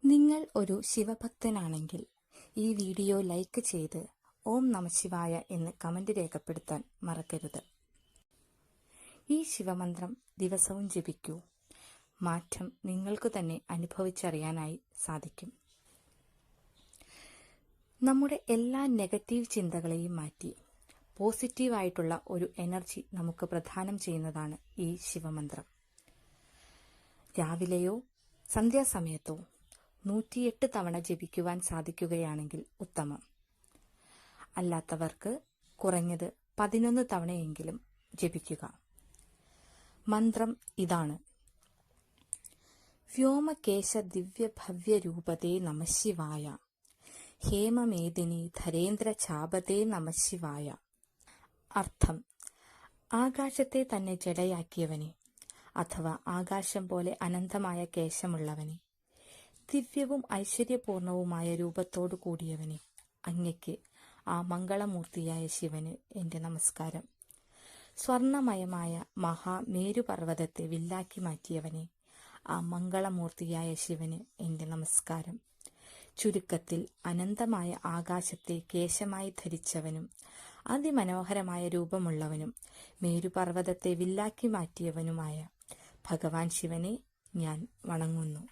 നിങ്ങൾ ഒരു ശിവഭക്തനാണെങ്കിൽ ഈ വീഡിയോ ലൈക്ക് ചെയ്ത് ഓം നമഃശിവായ എന്ന് കമന്റ് രേഖപ്പെടുത്താൻ മറക്കരുത്. ഈ ശിവമന്ത്രം ദിവസവും ജപിക്കൂ. മാറ്റം നിങ്ങൾക്ക് തന്നെ അനുഭവിച്ചറിയാനായി സാധിക്കും. നമ്മുടെ എല്ലാ നെഗറ്റീവ് ചിന്തകളെയും മാറ്റി പോസിറ്റീവായിട്ടുള്ള ഒരു എനർജി നമുക്ക് പ്രദാനം ചെയ്യുന്നതാണ് ഈ ശിവമന്ത്രം. രാവിലെയോ സന്ധ്യാസമയത്തോ 108 തവണ ജപിക്കുവാൻ സാധിക്കുകയാണെങ്കിൽ ഉത്തമം. അല്ലാത്തവർക്ക് കുറഞ്ഞത് 11 തവണയെങ്കിലും ജപിക്കുക. മന്ത്രം ഇതാണ്: വ്യോമകേശ ദിവ്യഭവ്യരൂപതേ നമഃശിവായ, ഹേമമേദിനി ധരേന്ദ്ര ചാപതേ നമഃശിവായ. അർത്ഥം: ആകാശത്തെ തന്നെ ജഡയാക്കിയവനെ, അഥവാ ആകാശം പോലെ അനന്തമായ കേശമുള്ളവനെ, ദിവ്യവും ഐശ്വര്യപൂർണവുമായ രൂപത്തോടു കൂടിയവനെ, അങ്ങയ്ക്ക് ആ മംഗളമൂർത്തിയായ ശിവന് എൻ്റെ നമസ്കാരം. സ്വർണമയമായ മഹാമേരുപർവ്വതത്തെ വില്ലാക്കി മാറ്റിയവനെ, ആ മംഗളമൂർത്തിയായ ശിവന് എൻ്റെ നമസ്കാരം. ചുരുക്കത്തിൽ, അനന്തമായ ആകാശത്തെ കേശമായി ധരിച്ചവനും അതിമനോഹരമായ രൂപമുള്ളവനും മേരുപർവ്വതത്തെ വില്ലാക്കി മാറ്റിയവനുമായ ഭഗവാൻ ശിവനെ ഞാൻ വണങ്ങുന്നു.